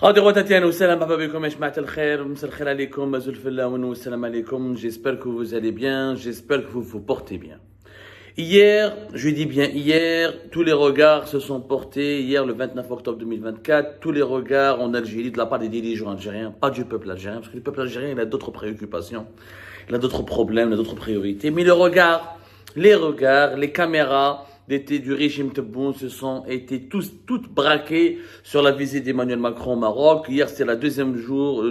غادي غوتا تيان والسلام مرحبا بكم يا جماعة الخير مساء الخير عليكم مازال في الله والسلام عليكم. J'espère que vous allez bien, j'espère que vous vous portez bien. Hier, je dis bien hier, tous les regards se sont portés, hier le 29 octobre 2024, tous les regards en Algérie de la part des dirigeants algériens, pas du peuple algérien, parce que le peuple algérien il a d'autres préoccupations, il a d'autres problèmes, il a d'autres priorités, mais les regards, les caméras du régime Tebboune se sont toutes braquées sur la visite d'Emmanuel Macron au Maroc. Hier, c'était la deuxième journée,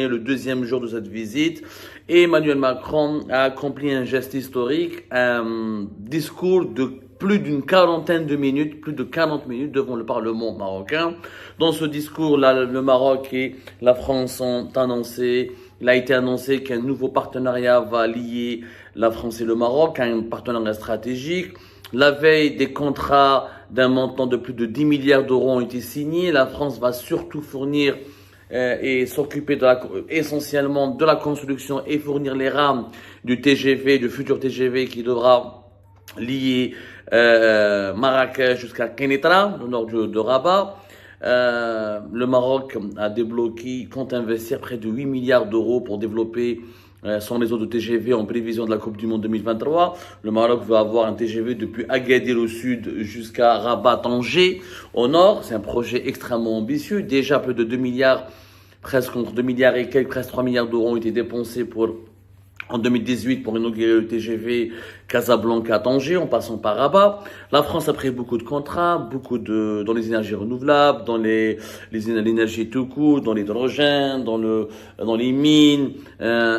le deuxième jour de cette visite. Et Emmanuel Macron a accompli un geste historique, un discours de plus d'une quarantaine de minutes, plus de 40 minutes devant le Parlement marocain. Dans ce discours, le Maroc et la France ont annoncé, il a été annoncé qu'un nouveau partenariat va lier la France et le Maroc, un partenariat stratégique. La veille, des contrats d'un montant de plus de 10 milliards d'euros ont été signés. La France va surtout fournir et s'occuper essentiellement de la construction et fournir les rames du TGV, du futur TGV qui devra lier Marrakech jusqu'à Kenitra, au nord de Rabat. Le Maroc a débloqué, compte investir près de 8 milliards d'euros pour développer son réseau de TGV en prévision de la Coupe du Monde 2023. Le Maroc veut avoir un TGV depuis Agadir au sud jusqu'à Rabat-Tanger au nord. C'est un projet extrêmement ambitieux. Déjà plus de 2 milliards, presque entre 2 milliards et quelques, presque 3 milliards d'euros ont été dépensés en 2018 pour inaugurer le TGV Casablanca-Tanger en passant par Rabat. La France a pris beaucoup de contrats, dans les énergies renouvelables, dans l'énergie tout court, dans l'hydrogène, dans les mines,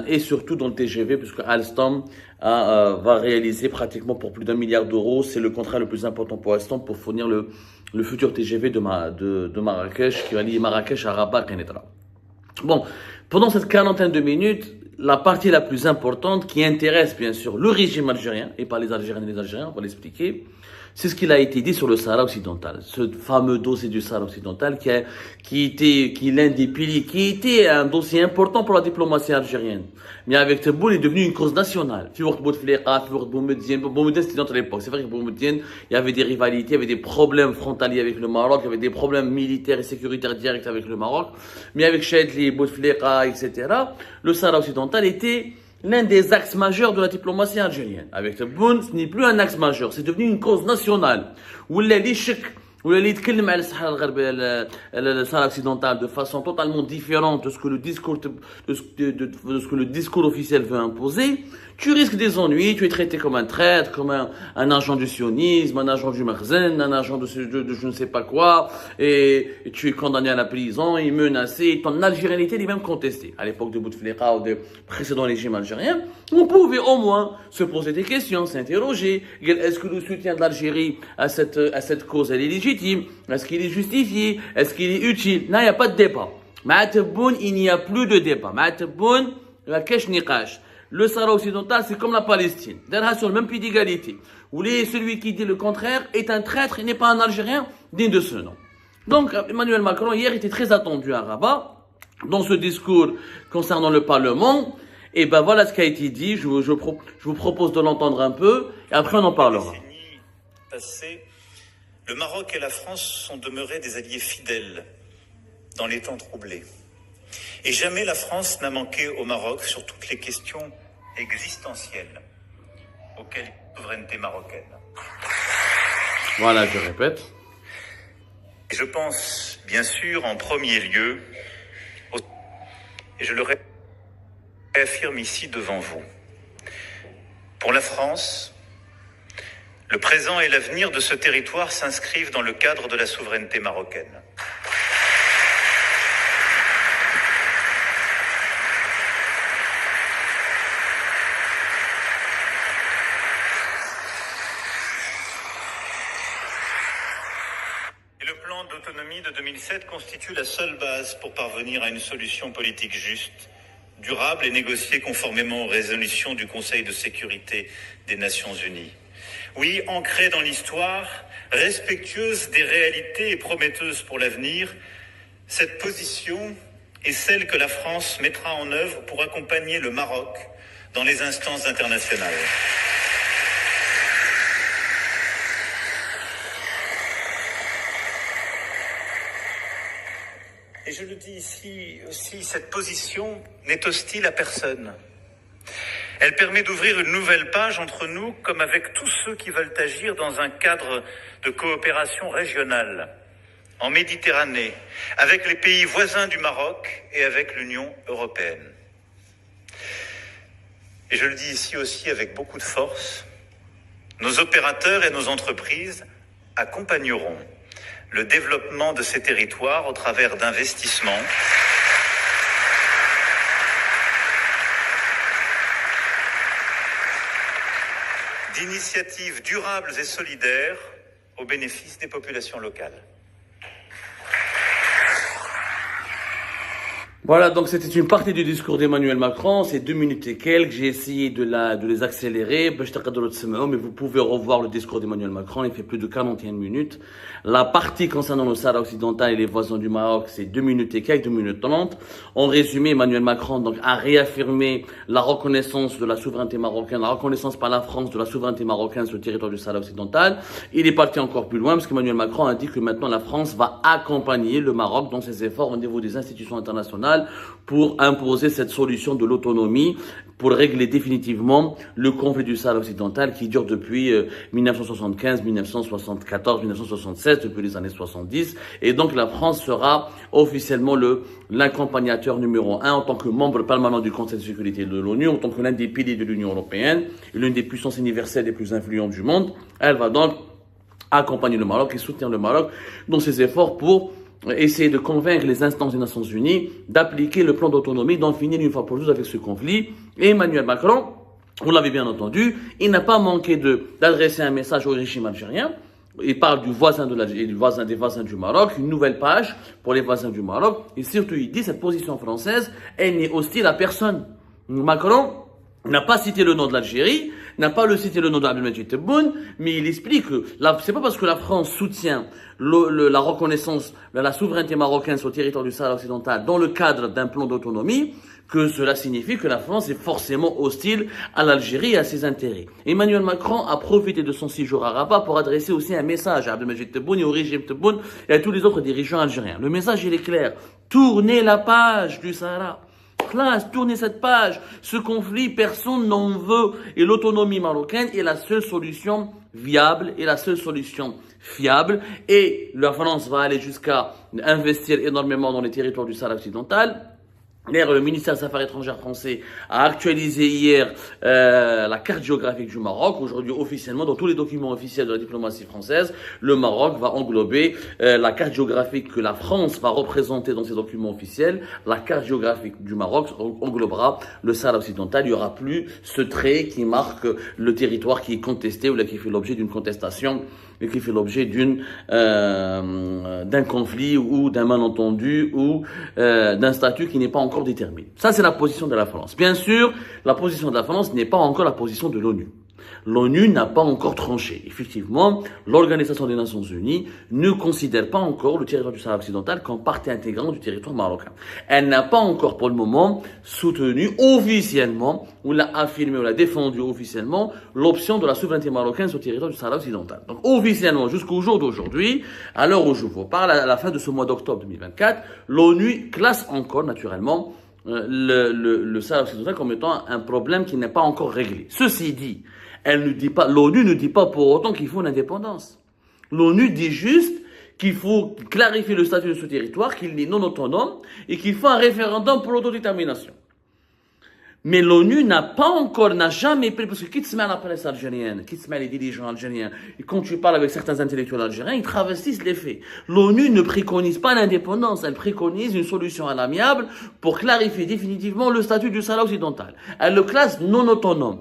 et surtout dans le TGV, puisque Alstom va réaliser pratiquement pour plus d'1 milliard d'euros. C'est le contrat le plus important pour Alstom pour fournir le futur TGV de Marrakech, qui va lier Marrakech à Rabat, Kenitra. Bon, pendant cette quarantaine de minutes, la partie la plus importante qui intéresse bien sûr le régime algérien, et pas les Algériens et les Algériens, on va l'expliquer, c'est ce qu'il a été dit sur le Sahara occidental. Ce fameux dossier du Sahara occidental qui est l'un des piliers, qui était un dossier important pour la diplomatie algérienne. Mais avec Tebboune, il est devenu une cause nationale. Bouteflika, Boumediene, c'était notre époque. C'est vrai que Boumediene, il y avait des rivalités, il y avait des problèmes frontaliers avec le Maroc, il y avait des problèmes militaires et sécuritaires directs avec le Maroc. Mais avec Chedli, Bouteflika, etc., le Sahara occidental était l'un des axes majeurs de la diplomatie algérienne. Avec Tebboune, ce n'est plus un axe majeur, c'est devenu une cause nationale. Où les chics, où les يتكلم على le Sahara occidental de façon totalement différente de ce que le discours officiel veut imposer, tu risques des ennuis, tu es traité comme un traître, comme un agent du sionisme, un agent du Marzen, un agent de je ne sais pas quoi, et tu es condamné à la prison, et menacé, ton algérianité est même contestée. À l'époque de Bouteflika ou des précédents régimes algériens, on pouvait au moins se poser des questions, s'interroger. Est-ce que le soutien de l'Algérie à cette cause, elle est légitime? Est-ce qu'il est justifié? Est-ce qu'il est utile? Non, il n'y a pas de débat. M'a Tebboune, il n'y a plus de débat. M'a Tebboune, la kesh niqash. Le Sahara occidental, c'est comme la Palestine. D'ailleurs, sur le même pied d'égalité. Où celui qui dit le contraire est un traître et n'est pas un Algérien digne de ce nom. Donc, Emmanuel Macron, hier, était très attendu à Rabat, dans ce discours concernant le Parlement. Et ben voilà ce qui a été dit. Je vous propose de l'entendre un peu, et après on en parlera. Passé, le Maroc et la France sont demeurés des alliés fidèles dans les temps troublés. Et jamais la France n'a manqué au Maroc sur toutes les questions existentielles auxquelles la souveraineté marocaine. Voilà, je répète. Et je pense, bien sûr, en premier lieu, et je le réaffirme ici devant vous, pour la France, le présent et l'avenir de ce territoire s'inscrivent dans le cadre de la souveraineté marocaine. Et le plan d'autonomie de 2007 constitue la seule base pour parvenir à une solution politique juste, durable et négociée conformément aux résolutions du Conseil de sécurité des Nations Unies. Oui, ancrée dans l'histoire, respectueuse des réalités et prometteuse pour l'avenir, cette position est celle que la France mettra en œuvre pour accompagner le Maroc dans les instances internationales. Et je le dis ici aussi, cette position n'est hostile à personne. Elle permet d'ouvrir une nouvelle page entre nous, comme avec tous ceux qui veulent agir dans un cadre de coopération régionale, en Méditerranée, avec les pays voisins du Maroc et avec l'Union européenne. Et je le dis ici aussi avec beaucoup de force, nos opérateurs et nos entreprises accompagneront le développement de ces territoires au travers d'investissements, d'initiatives durables et solidaires au bénéfice des populations locales. Voilà, donc c'était une partie du discours d'Emmanuel Macron, c'est 2 minutes et quelques, j'ai essayé de les accélérer, mais vous pouvez revoir le discours d'Emmanuel Macron, il fait plus de 41 minutes. La partie concernant le Sahara occidental et les voisins du Maroc, c'est 2 minutes et quelques, 2 minutes 30. En résumé, Emmanuel Macron donc a réaffirmé la reconnaissance de la souveraineté marocaine, la reconnaissance par la France de la souveraineté marocaine sur le territoire du Sahara occidental. Il est parti encore plus loin parce qu'Emmanuel Macron a dit que maintenant la France va accompagner le Maroc dans ses efforts au niveau des institutions internationales pour imposer cette solution de l'autonomie, pour régler définitivement le conflit du Sahara occidental qui dure depuis 1975, 1974, 1976, depuis les années 70. Et donc la France sera officiellement l'accompagnateur numéro 1 en tant que membre permanent du Conseil de sécurité de l'ONU, en tant que l'un des piliers de l'Union européenne, l'une des puissances universelles les plus influentes du monde. Elle va donc accompagner le Maroc et soutenir le Maroc dans ses efforts pour essayer de convaincre les instances des Nations Unies d'appliquer le plan d'autonomie, d'en finir une fois pour toutes avec ce conflit. Et Emmanuel Macron, vous l'avez bien entendu, il n'a pas manqué d'adresser un message au régime algérien. Il parle du voisin de l'Algérie, des voisins du Maroc, une nouvelle page pour les voisins du Maroc. Et surtout, il dit cette position française, elle n'est hostile à personne. Macron n'a pas cité le nom de l'Algérie, n'a pas cité le nom d'Abdelmadjid Tebboune, mais il explique que c'est pas parce que la France soutient la reconnaissance de la souveraineté marocaine sur le territoire du Sahara occidental dans le cadre d'un plan d'autonomie que cela signifie que la France est forcément hostile à l'Algérie et à ses intérêts. Emmanuel Macron a profité de son séjour à Rabat pour adresser aussi un message à Abdelmadjid Tebboune et au régime Tebboune et à tous les autres dirigeants algériens. Le message, il est clair. Tournez la page du Sahara. Classe, tournez cette page. Ce conflit, personne n'en veut. Et l'autonomie marocaine est la seule solution viable et la seule solution fiable. Et la France va aller jusqu'à investir énormément dans les territoires du Sahara occidental. D'ailleurs, le ministère des Affaires étrangères français a actualisé hier la carte géographique du Maroc. Aujourd'hui, officiellement, dans tous les documents officiels de la diplomatie française, le Maroc va englober la carte géographique que la France va représenter dans ses documents officiels. La carte géographique du Maroc englobera le Sahara occidental. Il n'y aura plus ce trait qui marque le territoire qui est contesté ou là qui fait l'objet d'une contestation et qui fait l'objet d'un conflit ou d'un malentendu ou d'un statut qui n'est pas encore déterminé. Ça, c'est la position de la France. Bien sûr, la position de la France n'est pas encore la position de l'ONU. L'ONU n'a pas encore tranché. Effectivement, l'Organisation des Nations Unies ne considère pas encore le territoire du Sahara occidental comme partie intégrante du territoire marocain. Elle n'a pas encore pour le moment soutenu officiellement, ou l'a affirmé, ou l'a défendu officiellement, l'option de la souveraineté marocaine sur le territoire du Sahara occidental. Donc officiellement, jusqu'au jour d'aujourd'hui, à l'heure où je vous parle, à la fin de ce mois d'octobre 2024, l'ONU classe encore naturellement le Sahara occidental comme étant un problème qui n'est pas encore réglé. Ceci dit, l'ONU ne dit pas pour autant qu'il faut l'indépendance. L'ONU dit juste qu'il faut clarifier le statut de ce territoire, qu'il est non autonome et qu'il faut un référendum pour l'autodétermination. Mais l'ONU n'a jamais pris, parce que qui te met à la presse algérienne, qui te met les dirigeants algériens, et quand tu parles avec certains intellectuels algériens, ils travestissent les faits. L'ONU ne préconise pas l'indépendance, elle préconise une solution à l'amiable pour clarifier définitivement le statut du Sahara occidental. Elle le classe non autonome.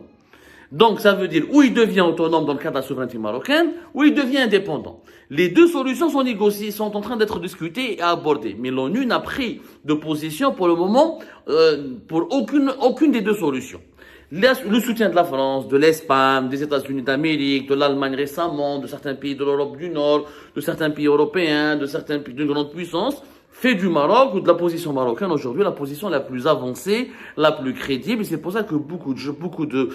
Donc, ça veut dire, ou il devient autonome dans le cadre de la souveraineté marocaine, ou il devient indépendant. Les deux solutions sont négociées, sont en train d'être discutées et abordées. Mais l'ONU n'a pris de position pour le moment, pour aucune des deux solutions. Le soutien de la France, de l'Espagne, des États-Unis d'Amérique, de l'Allemagne récemment, de certains pays de l'Europe du Nord, de certains pays européens, de certains pays d'une grande puissance, fait du Maroc ou de la position marocaine aujourd'hui la position la plus avancée, la plus crédible. Et c'est pour ça que beaucoup de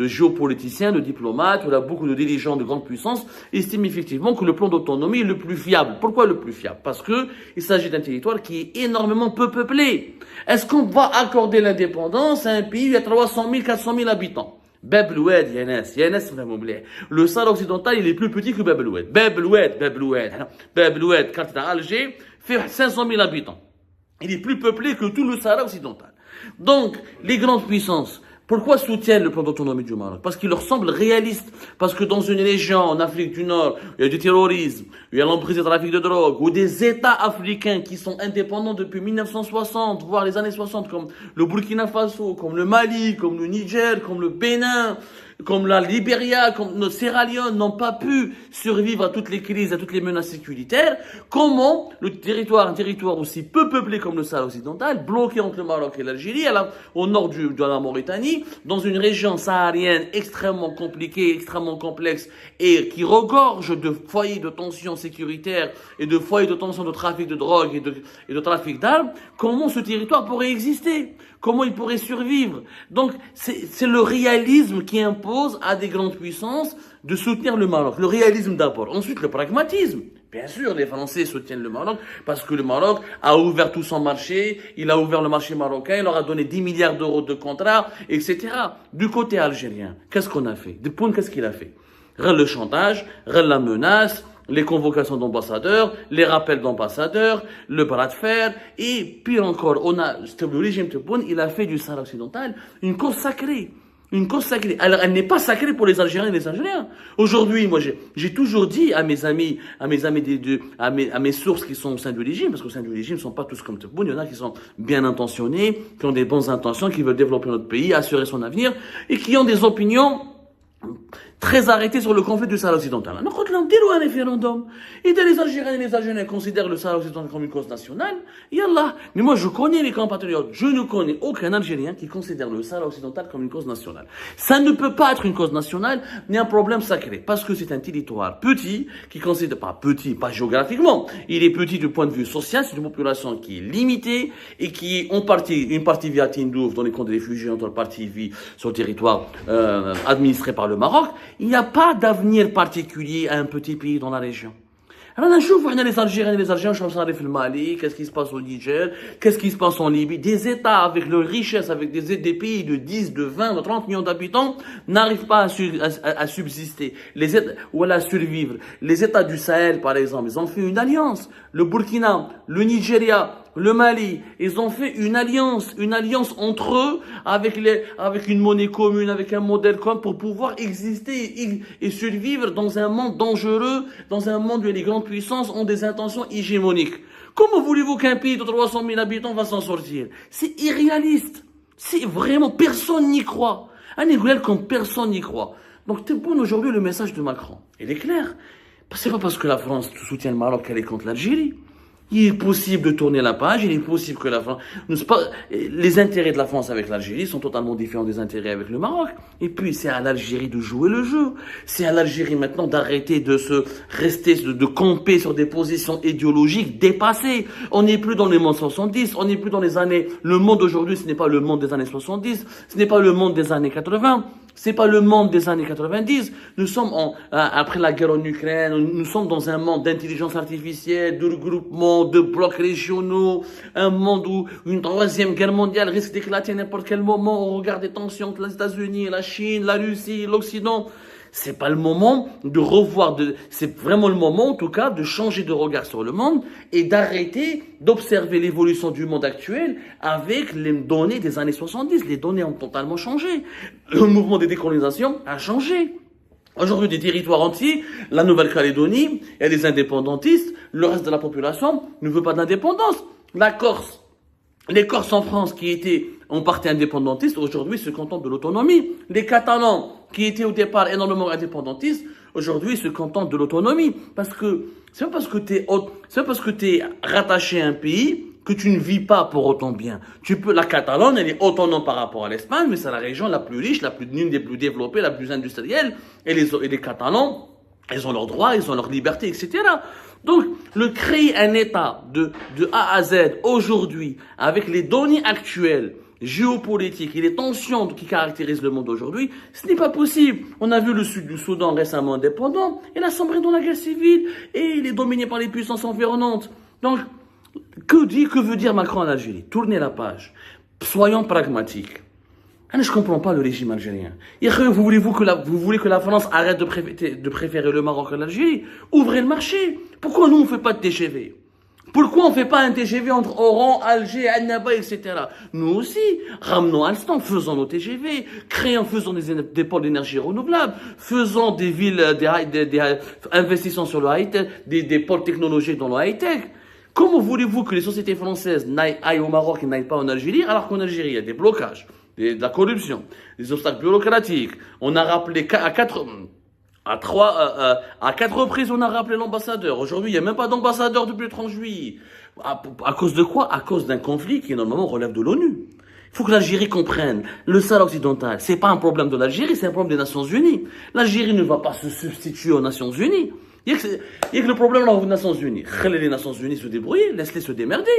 géopoliticiens, de diplomates, ou là, beaucoup de dirigeants de grandes puissances estiment effectivement que le plan d'autonomie est le plus fiable. Pourquoi le plus fiable? Parce que il s'agit d'un territoire qui est énormément peu peuplé. Est-ce qu'on va accorder l'indépendance à un pays où il y a 300 000, 400 000 habitants? Bab el Oued, le Sahara occidental, il est plus petit que Bab el Oued. Bab el Oued, capitale Alger, fait 500 000 habitants. Il est plus peuplé que tout le Sahara occidental. Donc, les grandes puissances, pourquoi soutiennent le plan d'autonomie du Maroc? Parce qu'il leur semble réaliste. Parce que dans une région, en Afrique du Nord, il y a du terrorisme, il y a l'emprise du trafic de drogue, ou des États africains qui sont indépendants depuis 1960, voire les années 60, comme le Burkina Faso, comme le Mali, comme le Niger, comme le Bénin, comme la Libéria, comme le Sierra Leone n'ont pas pu survivre à toutes les crises, à toutes les menaces sécuritaires, comment un territoire aussi peu peuplé comme le Sahara occidental, bloqué entre le Maroc et l'Algérie, au nord de la Mauritanie, dans une région saharienne extrêmement compliquée, extrêmement complexe, et qui regorge de foyers de tensions sécuritaires et de foyers de tensions de trafic de drogue et de trafic d'armes, comment ce territoire pourrait exister? Comment il pourrait survivre? Donc, c'est le réalisme qui impose à des grandes puissances de soutenir le Maroc. Le réalisme d'abord. Ensuite, le pragmatisme. Bien sûr, les Français soutiennent le Maroc parce que le Maroc a ouvert tout son marché, il a ouvert le marché marocain, il leur a donné 10 milliards d'euros de contrats, etc. Du côté algérien, qu'est-ce qu'on a fait? Depoun, qu'est-ce qu'il a fait? Le chantage, la menace, les convocations d'ambassadeurs, les rappels d'ambassadeurs, le bras de fer, et pire encore, le régime Tebboune, il a fait du Sahara occidental une cause sacrée. Une cause sacrée. Alors, elle n'est pas sacrée pour les Algériens et les Algériens. Aujourd'hui, moi, j'ai toujours dit à mes sources qui sont au sein du régime, parce qu'au sein du régime, ils ne sont pas tous comme Tebboune, il y en a qui sont bien intentionnés, qui ont des bonnes intentions, qui veulent développer notre pays, assurer son avenir, et qui ont des opinions très arrêté sur le conflit du Sahara occidental. Donc, quand on dit un référendum, et les Algériens et les Algériens considèrent le Sahara occidental comme une cause nationale, yallah. Mais moi, je connais mes compatriotes. Je ne connais aucun Algérien qui considère le Sahara occidental comme une cause nationale. Ça ne peut pas être une cause nationale, ni un problème sacré. Parce que c'est un territoire petit, qui considère pas petit, pas géographiquement. Il est petit du point de vue social, c'est une population qui est limitée, et qui est une partie vit à Tindouf, dans les camps de réfugiés, une autre partie vit sur le territoire, administré par le Maroc. Il n'y a pas d'avenir particulier à un petit pays dans la région. Alors, on a les Algériens et les Algériens, je suis le Mali, qu'est-ce qui se passe au Niger, qu'est-ce qui se passe en Libye. Des États avec leur richesse, avec des pays de 10, de 20, de 30 millions d'habitants, n'arrivent pas à subsister, ou à survivre. Les États du Sahel, par exemple, ils ont fait une alliance. Le Burkina, le Nigeria, le Mali, ils ont fait une alliance entre eux, avec une monnaie commune, avec un modèle commun, pour pouvoir exister et survivre dans un monde dangereux, dans un monde où les grandes puissances ont des intentions hégémoniques. Comment voulez-vous qu'un pays de 300 000 habitants va s'en sortir? C'est irréaliste. C'est vraiment, personne n'y croit. Un égoïle comme personne n'y croit. Donc, Tebboune, aujourd'hui, le message de Macron, il est clair. C'est pas parce que la France soutient le Maroc qu'elle est contre l'Algérie. Il est possible de tourner la page, il est possible que la France... Les intérêts de la France avec l'Algérie sont totalement différents des intérêts avec le Maroc. Et puis, c'est à l'Algérie de jouer le jeu. C'est à l'Algérie maintenant d'arrêter de camper sur des positions idéologiques dépassées. On n'est plus dans les mondes 70, on n'est plus dans les années... Le monde d'aujourd'hui, ce n'est pas le monde des années 70, ce n'est pas le monde des années 80. C'est pas le monde des années 90. Nous sommes après la guerre en Ukraine, nous sommes dans un monde d'intelligence artificielle, de regroupement, de blocs régionaux, un monde où une troisième guerre mondiale risque d'éclater à n'importe quel moment. On regarde des tensions entre les États-Unis, la Chine, la Russie, l'Occident. C'est pas le moment de revoir, c'est vraiment le moment, en tout cas, de changer de regard sur le monde et d'arrêter d'observer l'évolution du monde actuel avec les données des années 70. Les données ont totalement changé. Le mouvement de décolonisation a changé. Aujourd'hui, des territoires entiers, la Nouvelle-Calédonie, il y a des indépendantistes, le reste de la population ne veut pas d'indépendance. La Corse, les Corses en France qui étaient en partie indépendantistes, aujourd'hui se contentent de l'autonomie. Les Catalans, qui étaient au départ énormément indépendantistes, aujourd'hui se contentent de l'autonomie. Parce que c'est pas parce que t'es rattaché à un pays que tu ne vis pas pour autant bien. La Catalogne, elle est autonome par rapport à l'Espagne, mais c'est la région la plus riche, l'une des plus développées, la plus industrielle. Et les Catalans, ils ont leurs droits, ils ont leur liberté, etc. Donc, le créer un État de A à Z aujourd'hui, avec les données actuelles, géopolitiques et les tensions qui caractérisent le monde aujourd'hui, ce n'est pas possible. On a vu le sud du Soudan récemment indépendant, il a sombré dans la guerre civile et il est dominé par les puissances environnantes. Donc, que veut dire Macron en Algérie? Tournez la page. Soyons pragmatiques. Je ne comprends pas le régime algérien. Vous voulez que la France arrête de préférer le Maroc à l'Algérie? Ouvrez le marché. Pourquoi nous on ne fait pas de TGV? Pourquoi on ne fait pas un TGV entre Oran, Alger, Annaba, etc. Nous aussi, ramenons Alstom, faisons nos TGV, faisons des pôles d'énergie renouvelable, faisons des villes, investissons sur le high-tech, des pôles technologiques dans le high-tech. Comment voulez-vous que les sociétés françaises aillent au Maroc et n'aillent pas en Algérie, alors qu'en Algérie, il y a des blocages, de la corruption, des obstacles bureaucratiques. On a rappelé à quatre reprises, on a rappelé l'ambassadeur. Aujourd'hui, il n'y a même pas d'ambassadeur depuis le 30 juillet. À cause de quoi? À cause d'un conflit qui, normalement, relève de l'ONU. Il faut que l'Algérie comprenne. Le Sahara occidental, c'est pas un problème de l'Algérie, c'est un problème des Nations Unies. L'Algérie ne va pas se substituer aux Nations Unies. Il y a que le problème là aux Nations Unies. Les Nations Unies se débrouiller, laisse-les se démerder.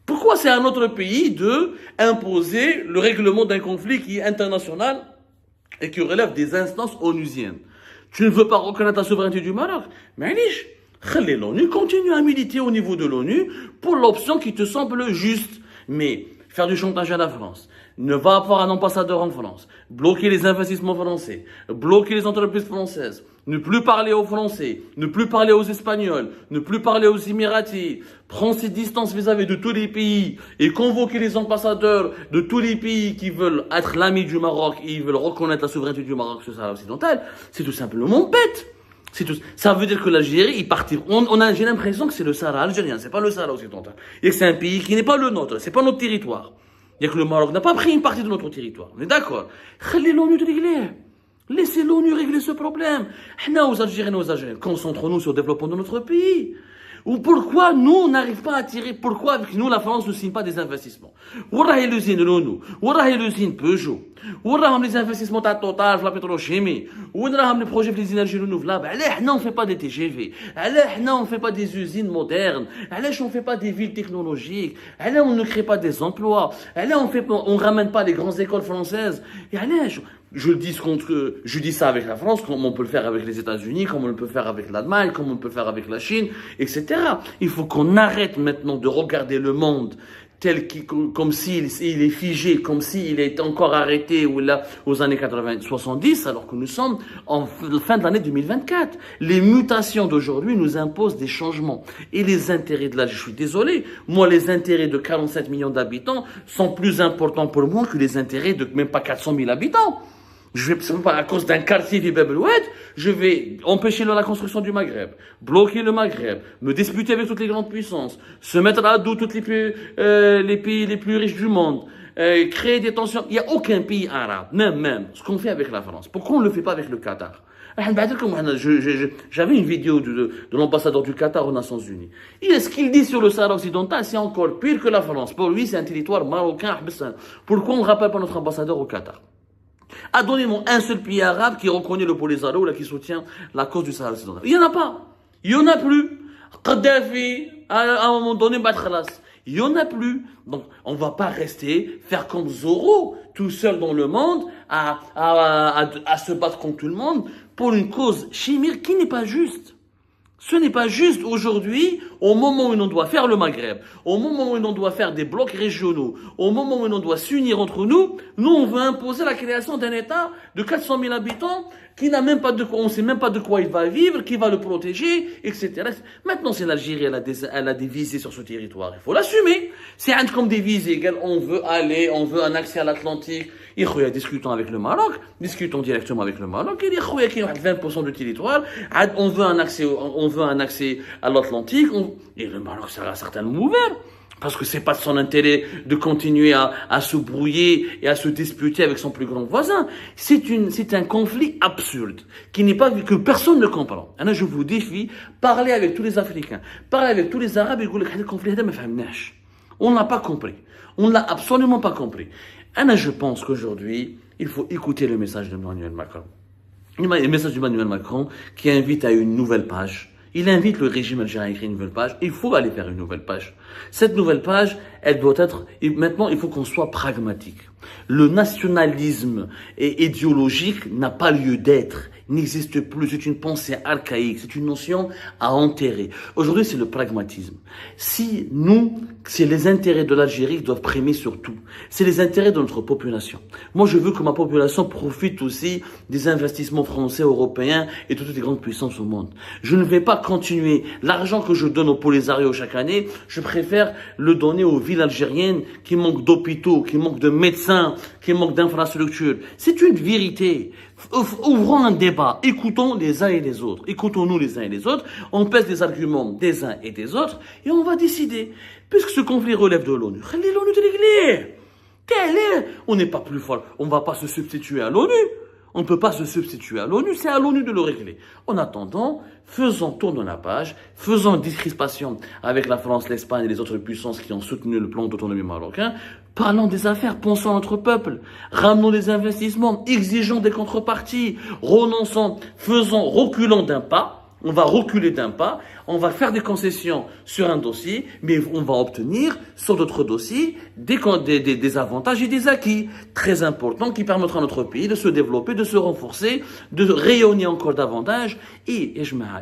Pourquoi c'est à notre pays de imposer le règlement d'un conflit qui est international et qui relève des instances onusiennes? Tu ne veux pas reconnaître la souveraineté du Maroc? Mais l'ONU continue à militer au niveau de l'ONU pour l'option qui te semble juste. Mais faire du chantage à la France, ne va avoir un ambassadeur en France, bloquer les investissements français, bloquer les entreprises françaises, ne plus parler aux Français, ne plus parler aux Espagnols, ne plus parler aux Émiratis, prendre ses distances vis-à-vis de tous les pays et convoquer les ambassadeurs de tous les pays qui veulent être l'ami du Maroc et ils veulent reconnaître la souveraineté du Maroc sur le Sahara occidental, c'est tout simplement bête. Ça veut dire que l'Algérie, j'ai l'impression que c'est le Sahara algérien, c'est pas le Sahara occidental. Et que c'est un pays qui n'est pas le nôtre, c'est pas notre territoire. Il y a que le Maroc n'a pas pris une partie de notre territoire. On est d'accord? Laissez l'ONU régler. Laissez l'ONU régler ce problème. Nous, aux Algériens, concentrons-nous sur le développement de notre pays. Ou pourquoi nous, on n'arrive pas à tirer, pourquoi avec nous, la France ne signe pas des investissements? Où est l'usine Renault? Où est l'usine Peugeot? Où est les investissements Total, la pétrochimie? Où est les projets des énergies renouvelables? Non, on ne fait pas des TGV. Non, on ne fait pas des usines modernes. On ne fait pas des villes technologiques. On ne crée pas des emplois. On ne ramène pas les grandes écoles françaises. Je dis ça avec la France, comme on peut le faire avec les États-Unis, comme on le peut faire avec l'Allemagne, comme on peut le faire avec la Chine, etc. Il faut qu'on arrête maintenant de regarder le monde comme s'il est figé, comme s'il est encore arrêté aux années 70, alors que nous sommes en fin de l'année 2024. Les mutations d'aujourd'hui nous imposent des changements. Et les intérêts je suis désolé, moi les intérêts de 47 millions d'habitants sont plus importants pour moi que les intérêts de même pas 400 000 habitants. À cause d'un quartier du Bab el-Oued, je vais empêcher la construction du Maghreb, bloquer le Maghreb, me disputer avec toutes les grandes puissances, se mettre à dos tous les pays les plus riches du monde, créer des tensions. Il n'y a aucun pays arabe, même ce qu'on fait avec la France. Pourquoi on ne le fait pas avec le Qatar? J'avais une vidéo de l'ambassadeur du Qatar aux Nations Unies. Et ce qu'il dit sur le Sahara occidental, c'est encore pire que la France. Pour lui, c'est un territoire marocain. Pourquoi on ne rappelle pas notre ambassadeur au Qatar? Donnez-moi un seul pays arabe qui reconnaît le Polisario ou qui soutient la cause du Sahara occidental. Il n'y en a pas. Il n'y en a plus. Kadhafi, à un moment donné, il n'y en a plus. Donc, on ne va pas faire comme Zorro, tout seul dans le monde, à se battre contre tout le monde pour une cause chimérique qui n'est pas juste. Ce n'est pas juste aujourd'hui, au moment où on doit faire le Maghreb, au moment où on doit faire des blocs régionaux, au moment où on doit s'unir entre nous, on veut imposer la création d'un État de 400 000 habitants qui n'a même pas on ne sait même pas de quoi il va vivre, qui va le protéger, etc. Maintenant, c'est l'Algérie, elle a des visées sur ce territoire. Il faut l'assumer. C'est comme des visées. On veut un accès à l'Atlantique. Discutons avec le Maroc, discutons directement avec le Maroc. Il y a 20% du territoire. On veut un accès à l'Atlantique. Et le Maroc sera certainement ouvert. Parce que c'est pas de son intérêt de continuer à se brouiller et à se disputer avec son plus grand voisin. C'est un conflit absurde, que personne ne comprend. Alors, je vous défie, parlez avec tous les Africains, parlez avec tous les Arabes, et vous le conflit, on n'a pas compris. On l'a absolument pas compris. Je pense qu'aujourd'hui, il faut écouter le message d'Emmanuel Macron. Le message d'Emmanuel Macron qui invite à une nouvelle page. Il invite le régime algérien à écrire une nouvelle page. Il faut aller faire une nouvelle page. Cette nouvelle page, elle doit être... Maintenant, il faut qu'on soit pragmatique. Le nationalisme idéologique n'a pas lieu d'être, n'existe plus. C'est une pensée archaïque, c'est une notion à enterrer. Aujourd'hui, c'est le pragmatisme. Si les intérêts de l'Algérie doivent primer sur tout, c'est les intérêts de notre population. Moi, je veux que ma population profite aussi des investissements français, européens et de toutes les grandes puissances au monde. Je ne vais pas continuer. L'argent que je donne au Polisario chaque année, je préfère le donner aux villes algériennes qui manquent d'hôpitaux, qui manquent de médecins, qui manquent d'infrastructures. C'est une vérité. Ouvrons un débat. Écoutons les uns et les autres. Écoutons-nous les uns et les autres. On pèse les arguments des uns et des autres et on va décider. Puisque ce conflit relève de l'ONU, l'ONU de régler. On n'est pas plus fort. On ne va pas se substituer à l'ONU. On ne peut pas se substituer à l'ONU, c'est à l'ONU de le régler. En attendant, tournons la page, faisons une discrispation avec la France, l'Espagne et les autres puissances qui ont soutenu le plan d'autonomie marocain. Parlons des affaires, pensons à notre peuple, ramenons des investissements, exigeons des contreparties, renonçons, reculons d'un pas. On va reculer d'un pas, on va faire des concessions sur un dossier, mais on va obtenir sur d'autres dossiers des avantages et des acquis très importants qui permettront à notre pays de se développer, de se renforcer, de rayonner encore davantage. Et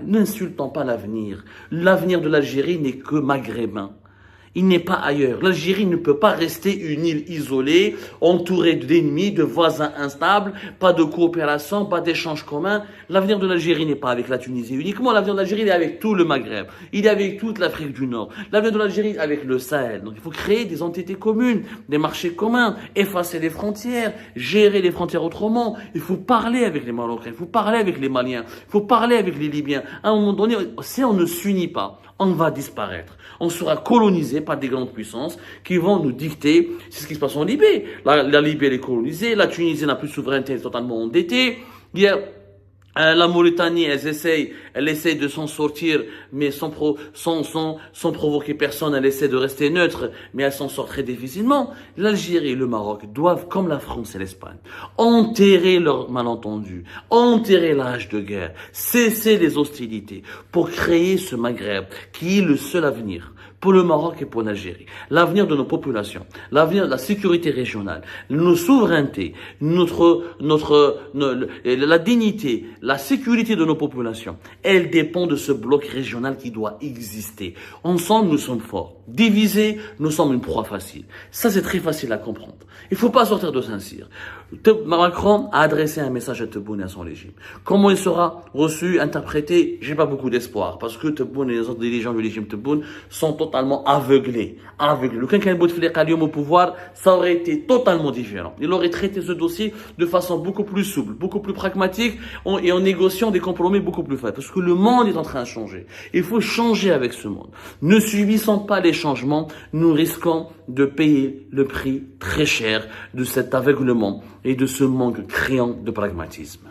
n'insultons pas l'avenir. L'avenir de l'Algérie n'est que maghrébin. Il n'est pas ailleurs. L'Algérie ne peut pas rester une île isolée, entourée d'ennemis, de voisins instables, pas de coopération, pas d'échanges communs. L'avenir de l'Algérie n'est pas avec la Tunisie uniquement. L'avenir de l'Algérie est avec tout le Maghreb. Il est avec toute l'Afrique du Nord. L'avenir de l'Algérie est avec le Sahel. Donc il faut créer des entités communes, des marchés communs, effacer les frontières, gérer les frontières autrement. Il faut parler avec les Marocains, il faut parler avec les Maliens, il faut parler avec les Libyens. À un moment donné, si on ne s'unit pas, on va disparaître. On sera colonisé par des grandes puissances qui vont nous dicter. C'est ce qui se passe en Libye. La Libye, elle est colonisée. La Tunisie n'a plus de souveraineté, elle est totalement endettée. La Mauritanie, elle essaie de s'en sortir, mais sans provoquer personne, elle essaie de rester neutre, mais elle s'en sort très difficilement. L'Algérie et le Maroc doivent, comme la France et l'Espagne, enterrer leurs malentendus, enterrer l'âge de guerre, cesser les hostilités pour créer ce Maghreb qui est le seul avenir pour le Maroc et pour l'Algérie. L'avenir de nos populations, l'avenir de la sécurité régionale, nos souverainetés, la dignité, la sécurité de nos populations, elle dépend de ce bloc régional qui doit exister. Ensemble, nous sommes forts. Divisés, nous sommes une proie facile. Ça, c'est très facile à comprendre. Il ne faut pas sortir de Saint-Cyr. Macron a adressé un message à Tebboune et à son régime. Comment il sera reçu, interprété? J'ai pas beaucoup d'espoir parce que Tebboune et les autres dirigeants du régime Tebboune sont totalement aveuglés. Le Quinquennat Bouteflika au pouvoir, ça aurait été totalement différent. Il aurait traité ce dossier de façon beaucoup plus souple, beaucoup plus pragmatique et en négociant des compromis beaucoup plus faibles. Parce que le monde est en train de changer. Il faut changer avec ce monde. Ne subissons pas les changements, nous risquons de payer le prix très cher de cet aveuglement et de ce manque criant de pragmatisme.